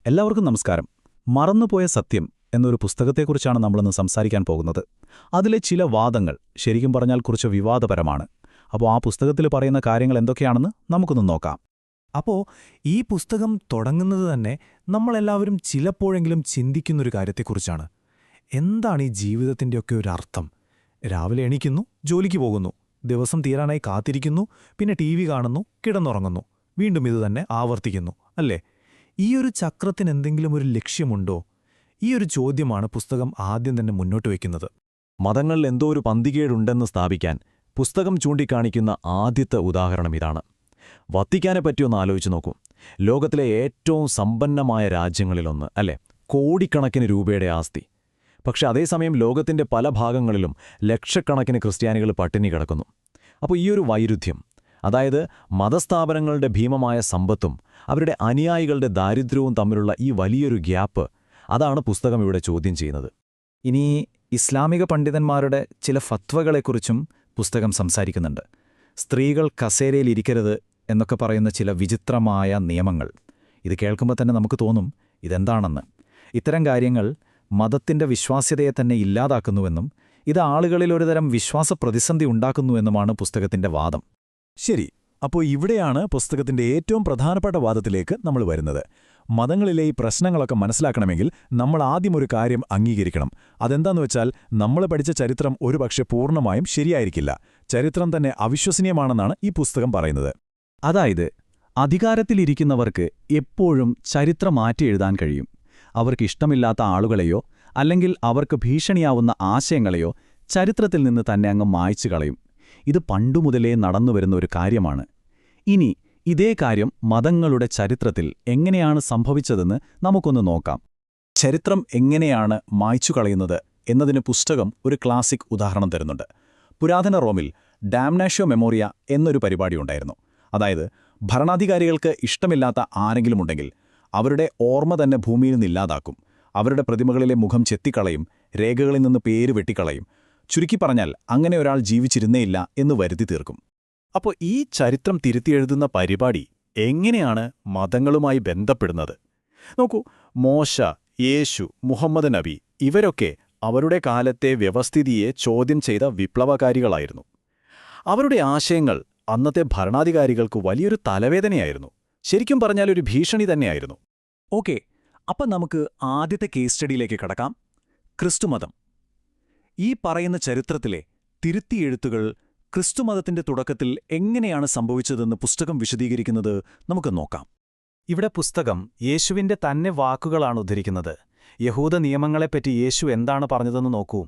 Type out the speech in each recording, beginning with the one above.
എല്ലാവർക്കും നമസ്കാരം. മറന്നുപോയ സത്യം എന്നൊരു പുസ്തകത്തെക്കുറിച്ചാണ് നമ്മളിന്ന് സംസാരിക്കാൻ പോകുന്നത്. അതിലെ ചില വാദങ്ങൾ ശരിക്കും പറഞ്ഞാൽ കുറച്ച് വിവാദപരമാണ്. അപ്പോൾ ആ പുസ്തകത്തിൽ പറയുന്ന കാര്യങ്ങൾ എന്തൊക്കെയാണെന്ന് നമുക്കൊന്ന് നോക്കാം. അപ്പോൾ ഈ പുസ്തകം തുടങ്ങുന്നത് തന്നെ നമ്മളെല്ലാവരും ചിലപ്പോഴെങ്കിലും ചിന്തിക്കുന്നൊരു കാര്യത്തെക്കുറിച്ചാണ്. എന്താണ് ഈ ജീവിതത്തിൻ്റെയൊക്കെ ഒരു അർത്ഥം? രാവിലെ എണീക്കുന്നു, ജോലിക്ക് പോകുന്നു, ദിവസം തീരാനായി കാത്തിരിക്കുന്നു, പിന്നെ TV കാണുന്നു, കിടന്നുറങ്ങുന്നു, വീണ്ടും ഇതുതന്നെ ആവർത്തിക്കുന്നു, അല്ലേ? ഈ ഒരു ചക്രത്തിന് എന്തെങ്കിലും ഒരു ലക്ഷ്യമുണ്ടോ? ഈ ഒരു ചോദ്യമാണ് പുസ്തകം ആദ്യം തന്നെ മുന്നോട്ട് വയ്ക്കുന്നത്. മതങ്ങളിൽ എന്തോ ഒരു പന്തികേടുണ്ടെന്ന് സ്ഥാപിക്കാൻ പുസ്തകം ചൂണ്ടിക്കാണിക്കുന്ന ആദ്യത്തെ ഉദാഹരണം ഇതാണ്. വത്തിക്കാനെ പറ്റിയൊന്ന് ആലോചിച്ച് നോക്കൂ. ലോകത്തിലെ ഏറ്റവും സമ്പന്നമായ രാജ്യങ്ങളിലൊന്ന്, അല്ലേ? കോടിക്കണക്കിന് രൂപയുടെ ആസ്തി. പക്ഷെ അതേസമയം ലോകത്തിന്റെ പല ഭാഗങ്ങളിലും ലക്ഷക്കണക്കിന് ക്രിസ്ത്യാനികൾ പട്ടിണി കിടക്കുന്നു. അപ്പോൾ ഈയൊരു വൈരുദ്ധ്യം, അതായത് മതസ്ഥാപനങ്ങളുടെ ഭീമമായ സമ്പത്തും അവരുടെ അനുയായികളുടെ ദാരിദ്ര്യവും തമ്മിലുള്ള ഈ വലിയൊരു ഗ്യാപ്പ്, അതാണ് പുസ്തകം ഇവിടെ ചോദ്യം ചെയ്യുന്നത്. ഇനി ഇസ്ലാമിക പണ്ഡിതന്മാരുടെ ചില ഫത്വകളെക്കുറിച്ചും പുസ്തകം സംസാരിക്കുന്നുണ്ട്. സ്ത്രീകൾ കസേരയിലിരിക്കരുത് എന്നൊക്കെ പറയുന്ന ചില വിചിത്രമായ നിയമങ്ങൾ. ഇത് കേൾക്കുമ്പോൾ തന്നെ നമുക്ക് തോന്നും ഇതെന്താണെന്ന്. ഇത്തരം കാര്യങ്ങൾ മതത്തിന്റെ വിശ്വാസ്യതയെ തന്നെ ഇല്ലാതാക്കുന്നുവെന്നും ഇത് ആളുകളിൽ ഒരുതരം വിശ്വാസ പ്രതിസന്ധി ഉണ്ടാക്കുന്നുവെന്നുമാണ് പുസ്തകത്തിന്റെ വാദം. ശരി, അപ്പോൾ ഇവിടെയാണ് പുസ്തകത്തിന്റെ ഏറ്റവും പ്രധാനപ്പെട്ട വാദത്തിലേക്ക് നമ്മൾ വരുന്നത്. മതങ്ങളിലെ ഈ പ്രശ്നങ്ങളൊക്കെ മനസ്സിലാക്കണമെങ്കിൽ നമ്മൾ ആദ്യം ഒരു കാര്യം അംഗീകരിക്കണം. അതെന്താന്ന് വെച്ചാൽ, നമ്മൾ പഠിച്ച ചരിത്രം ഒരുപക്ഷെ പൂർണ്ണമായും ശരിയായിരിക്കില്ല. ചരിത്രം തന്നെ അവിശ്വസനീയമാണെന്നാണ് ഈ പുസ്തകം പറയുന്നത്. അതായത് അധികാരത്തിലിരിക്കുന്നവർക്ക് എപ്പോഴും ചരിത്രം മാറ്റി എഴുതാൻ കഴിയും. അവർക്കിഷ്ടമില്ലാത്ത ആളുകളെയോ അല്ലെങ്കിൽ അവർക്ക് ഭീഷണിയാവുന്ന ആശയങ്ങളെയോ ചരിത്രത്തിൽ നിന്ന് തന്നെ അങ്ങ് മായ്ച്ചു കളയും. ഇത് പണ്ടുമുതലേ നടന്നുവരുന്ന ഒരു കാര്യമാണ്. ഇനി ഇതേ കാര്യം മതങ്ങളുടെ ചരിത്രത്തിൽ എങ്ങനെയാണ് സംഭവിച്ചതെന്ന് നമുക്കൊന്ന് നോക്കാം. ചരിത്രം എങ്ങനെയാണ് മായ്ച്ചു കളയുന്നത് എന്നതിന് പുസ്തകം ഒരു ക്ലാസിക് ഉദാഹരണം തരുന്നുണ്ട്. പുരാതന റോമിൽ ഡാംനാഷ്യോ മെമ്മോറിയ എന്നൊരു പരിപാടിയുണ്ടായിരുന്നു. അതായത് ഭരണാധികാരികൾക്ക് ഇഷ്ടമില്ലാത്ത ആരെങ്കിലും ഉണ്ടെങ്കിൽ അവരുടെ ഓർമ്മ തന്നെ ഭൂമിയിൽ നിന്നില്ലാതാക്കും. അവരുടെ പ്രതിമകളിലെ മുഖം ചെത്തിക്കളയും, രേഖകളിൽ നിന്ന് പേര് വെട്ടിക്കളയും. ചുരുക്കി പറഞ്ഞാൽ അങ്ങനെ ഒരാൾ ജീവിച്ചിരുന്നേയില്ല എന്ന് വരുത്തി തീർക്കും. അപ്പോൾ ഈ ചരിത്രം തിരുത്തിയെഴുതുന്ന പരിപാടി എങ്ങനെയാണ് മതങ്ങളുമായി ബന്ധപ്പെടുന്നത്? നോക്കൂ, മോശ, യേശു, മുഹമ്മദ് നബി ഇവരൊക്കെ അവരുടെ കാലത്തെ വ്യവസ്ഥിതിയെ ചോദ്യം ചെയ്ത വിപ്ലവകാരികളായിരുന്നു. അവരുടെ ആശയങ്ങൾ അന്നത്തെ ഭരണാധികാരികൾക്ക് വലിയൊരു തലവേദനയായിരുന്നു. ശരിക്കും പറഞ്ഞാൽ ഒരു ഭീഷണി തന്നെയായിരുന്നു. ഓക്കെ, അപ്പം നമുക്ക് ആദ്യത്തെ കേസ് സ്റ്റഡിയിലേക്ക് കടക്കാം. ക്രിസ്തുമതം. ഈ പറയുന്ന ചരിത്രത്തിലെ തിരുത്തിയെഴുത്തുകൾ ക്രിസ്തുമതത്തിന്റെ തുടക്കത്തിൽ എങ്ങനെയാണ് സംഭവിച്ചതെന്ന് പുസ്തകം വിശദീകരിക്കുന്നത് നമുക്ക് നോക്കാം. ഇവിടെ പുസ്തകം യേശുവിന്റെ തന്നെ വാക്കുകളാണ് ഉദ്ധരിക്കുന്നത്. യഹൂദ നിയമങ്ങളെപ്പറ്റി യേശു എന്താണ് പറഞ്ഞതെന്ന് നോക്കൂ.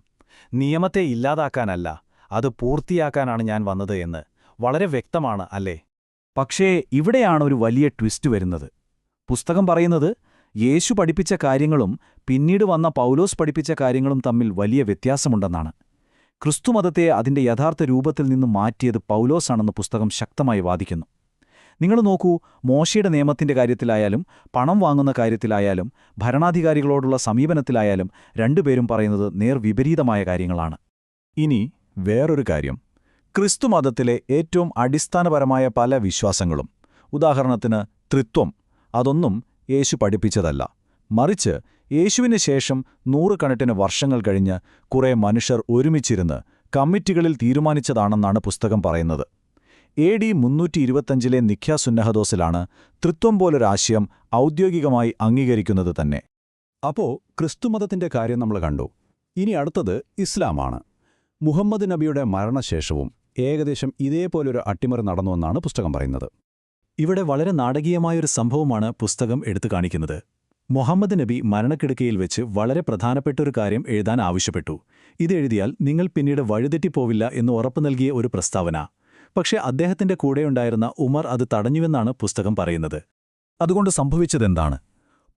നിയമത്തെ ഇല്ലാതാക്കാനല്ല, അത് പൂർത്തിയാക്കാനാണ് ഞാൻ വന്നത് എന്ന്. വളരെ വ്യക്തമാണ്, അല്ലേ? പക്ഷേ ഇവിടെയാണ് ഒരു വലിയ ട്വിസ്റ്റ് വരുന്നത്. പുസ്തകം പറയുന്നത് യേശു പഠിപ്പിച്ച കാര്യങ്ങളും പിന്നീട് വന്ന പൗലോസ് പഠിപ്പിച്ച കാര്യങ്ങളും തമ്മിൽ വലിയ വ്യത്യാസമുണ്ടെന്നാണ്. ക്രിസ്തുമതത്തെ അതിന്റെ യഥാർത്ഥ രൂപത്തിൽ നിന്ന് മാറ്റിയത് പൗലോസാണെന്ന് പുസ്തകം ശക്തമായി വാദിക്കുന്നു. നിങ്ങൾ നോക്കൂ, മോശയുടെ നിയമത്തിന്റെ കാര്യത്തിലായാലും പണം വാങ്ങുന്ന കാര്യത്തിലായാലും ഭരണാധികാരികളോടുള്ള സമീപനത്തിലായാലും രണ്ടുപേരും പറയുന്നത് നേർവിപരീതമായ കാര്യങ്ങളാണ്. ഇനി വേറൊരു കാര്യം, ക്രിസ്തുമതത്തിലെ ഏറ്റവും അടിസ്ഥാനപരമായ പല വിശ്വാസങ്ങളും, ഉദാഹരണത്തിന് ത്രിത്വം, അതൊന്നും യേശു പഠിപ്പിച്ചതല്ല. മറിച്ച് യേശുവിന് ശേഷം നൂറുകണക്കിന് വർഷങ്ങൾ കഴിഞ്ഞ് കുറേ മനുഷ്യർ ഒരുമിച്ചിരുന്ന് കമ്മിറ്റികളിൽ തീരുമാനിച്ചതാണെന്നാണ് പുസ്തകം പറയുന്നത്. AD 325 നിഖ്യാ സുന്നഹദോസിലാണ് ത്രിത്വം പോലൊരാശയം ഔദ്യോഗികമായി അംഗീകരിക്കുന്നത് തന്നെ. അപ്പോൾ ക്രിസ്തുമതത്തിന്റെ കാര്യം നമ്മൾ കണ്ടു. ഇനി അടുത്തത് ഇസ്ലാമാണ്. മുഹമ്മദ് നബിയുടെ മരണശേഷവും ഏകദേശം ഇതേപോലൊരു അട്ടിമറി നടന്നുവെന്നാണ് പുസ്തകം പറയുന്നത്. ഇവിടെ വളരെ നാടകീയമായൊരു സംഭവമാണ് പുസ്തകം എടുത്തു കാണിക്കുന്നത്. മുഹമ്മദ് നബി മരണക്കിടക്കയിൽ വെച്ച് വളരെ പ്രധാനപ്പെട്ടൊരു കാര്യം എഴുതാൻ ആവശ്യപ്പെട്ടു. ഇതെഴുതിയാൽ നിങ്ങൾ പിന്നീട് വഴിതെറ്റിപ്പോവില്ല എന്ന് ഉറപ്പു നൽകിയ ഒരു പ്രസ്താവന. പക്ഷേ അദ്ദേഹത്തിന്റെ കൂടെയുണ്ടായിരുന്ന ഉമർ അത് തടഞ്ഞുവെന്നാണ് പുസ്തകം പറയുന്നത്. അതുകൊണ്ട് സംഭവിച്ചതെന്താണ്?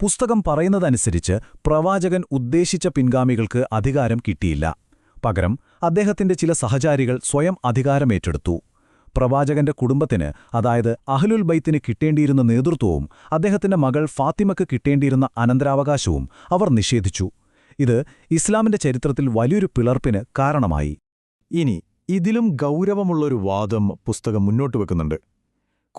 പുസ്തകം പറയുന്നതനുസരിച്ച് പ്രവാചകൻ ഉദ്ദേശിച്ച പിൻഗാമികൾക്ക് അധികാരം കിട്ടിയില്ല. പകരം അദ്ദേഹത്തിന്റെ ചില സഹചാരികൾ സ്വയം അധികാരമേറ്റെടുത്തു. പ്രവാചകന്റെ കുടുംബത്തിന്, അതായത് അഹ്ലുൽ ബൈത്തിന് കിട്ടേണ്ടിയിരുന്ന നേതൃത്വവും അദ്ദേഹത്തിന്റെ മകൾ ഫാത്തിമയ്ക്ക് കിട്ടേണ്ടിയിരുന്ന അനന്തരാവകാശവും അവർ നിഷേധിച്ചു. ഇത് ഇസ്ലാമിന്റെ ചരിത്രത്തിൽ വലിയൊരു പിളർപ്പിന് കാരണമായി. ഇനി ഇതിലും ഗൗരവമുള്ളൊരു വാദം പുസ്തകം മുന്നോട്ട് വെക്കുന്നുണ്ട്.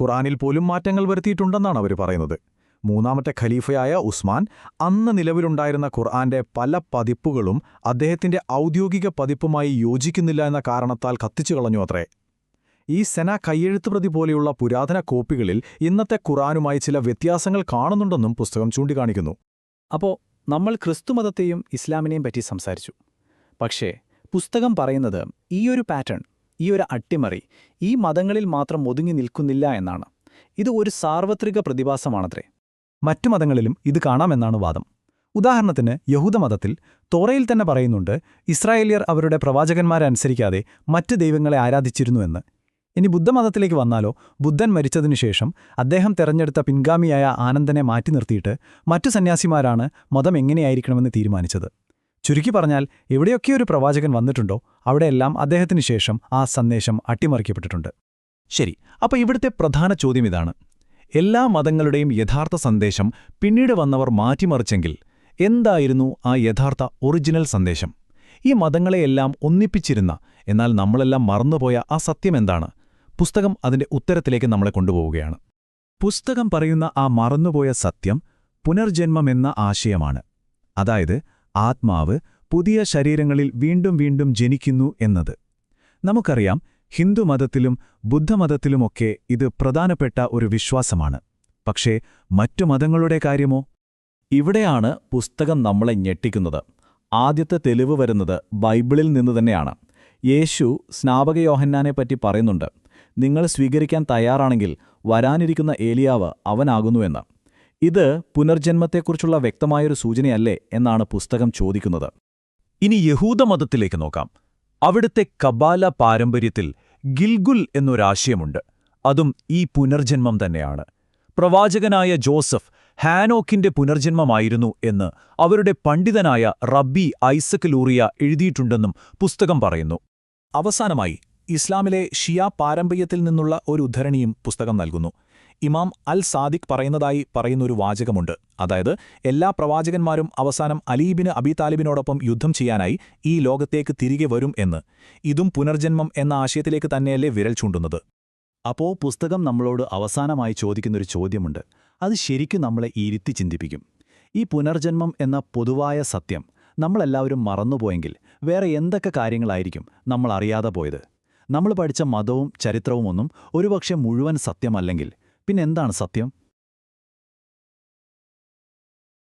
ഖുർആനിൽ പോലും മാറ്റങ്ങൾ വരുത്തിയിട്ടുണ്ടെന്നാണ് അവർ പറയുന്നത്. മൂന്നാമത്തെ ഖലീഫയായ ഉസ്മാൻ അന്ന് നിലവിലുണ്ടായിരുന്ന ഖുർആന്റെ പല പതിപ്പുകളും അദ്ദേഹത്തിന്റെ ഔദ്യോഗിക പതിപ്പുമായി യോജിക്കുന്നില്ല എന്ന കാരണത്താൽ കത്തിച്ചു കളഞ്ഞു അത്രേ. ഈ സെന കയ്യെഴുത്തുപ്രതി പോലെയുള്ള പുരാതന കോപ്പികളിൽ ഇന്നത്തെ ഖുർആനുമായി ചില വ്യത്യാസങ്ങൾ കാണുന്നുണ്ടെന്നും പുസ്തകം ചൂണ്ടിക്കാണിക്കുന്നു. അപ്പോൾ നമ്മൾ ക്രിസ്തുമതത്തെയും ഇസ്ലാമിനെയും പറ്റി സംസാരിച്ചു. പക്ഷേ പുസ്തകം പറയുന്നത് ഈയൊരു പാറ്റേൺ, ഈയൊരു അട്ടിമറി ഈ മതങ്ങളിൽ മാത്രം ഒതുങ്ങി നിൽക്കുന്നില്ല എന്നാണ്. ഇത് ഒരു സാർവത്രിക പ്രതിഭാസമാണത്രേ. മറ്റു മതങ്ങളിലും ഇത് കാണാമെന്നാണ് വാദം. ഉദാഹരണത്തിന് യഹൂദമതത്തിൽ തോറയിൽ തന്നെ പറയുന്നുണ്ട് ഇസ്രായേലിയർ അവരുടെ പ്രവാചകന്മാരെ അനുസരിക്കാതെ മറ്റ് ദൈവങ്ങളെ ആരാധിച്ചിരുന്നുവെന്ന്. ഇനി ബുദ്ധമതത്തിലേക്ക് വന്നാലോ, ബുദ്ധൻ മരിച്ചതിനുശേഷം അദ്ദേഹം തെരഞ്ഞെടുത്ത പിൻഗാമിയായ ആനന്ദനെ മാറ്റി നിർത്തിയിട്ട് മറ്റു സന്യാസിമാരാണ് മതം എങ്ങനെയായിരിക്കണമെന്ന് തീരുമാനിച്ചത്. ചുരുക്കി പറഞ്ഞാൽ എവിടെയൊക്കെ ഒരു പ്രവാചകൻ വന്നിട്ടുണ്ടോ അവിടെയെല്ലാം അദ്ദേഹത്തിനു ശേഷം ആ സന്ദേശം അട്ടിമറിക്കപ്പെട്ടിട്ടുണ്ട്. ശരി, അപ്പോൾ ഇവിടുത്തെ പ്രധാന ചോദ്യം ഇതാണ്: എല്ലാ മതങ്ങളുടെയും യഥാർത്ഥ സന്ദേശം പിന്നീട് വന്നവർ മാറ്റിമറിച്ചെങ്കിൽ എന്തായിരുന്നു ആ യഥാർത്ഥ ഒറിജിനൽ സന്ദേശം? ഈ മതങ്ങളെയെല്ലാം ഒന്നിപ്പിച്ചിരുന്ന, എന്നാൽ നമ്മളെല്ലാം മറന്നുപോയ ആ സത്യമെന്താണ്? പുസ്തകം അതിന്റെ ഉത്തരത്തിലേക്ക് നമ്മളെ കൊണ്ടുപോവുകയാണ്. പുസ്തകം പറയുന്ന ആ മറന്നുപോയ സത്യം പുനർജന്മമെന്ന ആശയമാണ്. അതായത് ആത്മാവ് പുതിയ ശരീരങ്ങളിൽ വീണ്ടും വീണ്ടും ജനിക്കുന്നു എന്നത്. നമുക്കറിയാം, ഹിന്ദുമതത്തിലും ബുദ്ധമതത്തിലുമൊക്കെ ഇത് പ്രധാനപ്പെട്ട ഒരു വിശ്വാസമാണ്. പക്ഷേ മറ്റു മതങ്ങളുടെ കാര്യമോ? ഇവിടെയാണ് പുസ്തകം നമ്മളെ ഞെട്ടിക്കുന്നത്. ആദ്യത്തെ തെളിവ് വരുന്നത് ബൈബിളിൽ നിന്ന് തന്നെയാണ്. യേശു സ്നാപക യോഹന്നാനെപ്പറ്റി പറയുന്നുണ്ട്, നിങ്ങൾ സ്വീകരിക്കാൻ തയ്യാറാണെങ്കിൽ വരാനിരിക്കുന്ന ഏലിയാവ് അവനാകുന്നുവെന്ന്. ഇത് പുനർജന്മത്തെക്കുറിച്ചുള്ള വ്യക്തമായൊരു സൂചനയല്ലേ എന്നാണ് പുസ്തകം ചോദിക്കുന്നത്. ഇനി യഹൂദമതത്തിലേക്ക് നോക്കാം. അവിടുത്തെ കബാല പാരമ്പര്യത്തിൽ ഗിൽഗുൽ എന്നൊരാശയമുണ്ട്. അതും ഈ പുനർജന്മം തന്നെയാണ്. പ്രവാചകനായ ജോസഫ് ഹാനോക്കിന്റെ പുനർജന്മമായിരുന്നു എന്ന് അവരുടെ പണ്ഡിതനായ റബ്ബി ഐസക് ലൂറിയ എഴുതിയിട്ടുണ്ടെന്നും പുസ്തകം പറയുന്നു. അവസാനമായി ഇസ്ലാമിലെ ഷിയ പാരമ്പര്യത്തിൽ നിന്നുള്ള ഒരു ഉദ്ധരണിയും പുസ്തകം നൽകുന്നു. ഇമാം അൽ സാദിഖ് പറയുന്നൊരു വാചകമുണ്ട്. അതായത് എല്ലാ പ്രവാചകന്മാരും അവസാനം അലീബിന് അബി താലിബിനോടൊപ്പം യുദ്ധം ചെയ്യാനായി ഈ ലോകത്തേക്ക് തിരികെ വരും എന്ന്. ഇതും പുനർജന്മം എന്ന ആശയത്തിലേക്ക് തന്നെയല്ലേ വിരൽ ചൂണ്ടുന്നത്? അപ്പോൾ പുസ്തകം നമ്മളോട് അവസാനമായി ചോദിക്കുന്നൊരു ചോദ്യമുണ്ട്. അത് ശരിക്കും നമ്മളെ ഇരുത്തി ചിന്തിപ്പിക്കും. ഈ പുനർജന്മം എന്ന പൊതുവായ സത്യം നമ്മളെല്ലാവരും മറന്നുപോയെങ്കിൽ വേറെ എന്തൊക്കെ കാര്യങ്ങളായിരിക്കും നമ്മൾ അറിയാതെ പോയത്? നമ്മൾ പഠിച്ച മതവും ചരിത്രവുമൊന്നും ഒരുപക്ഷെ മുഴുവൻ സത്യമല്ലെങ്കിൽ പിന്നെന്താണ് സത്യം?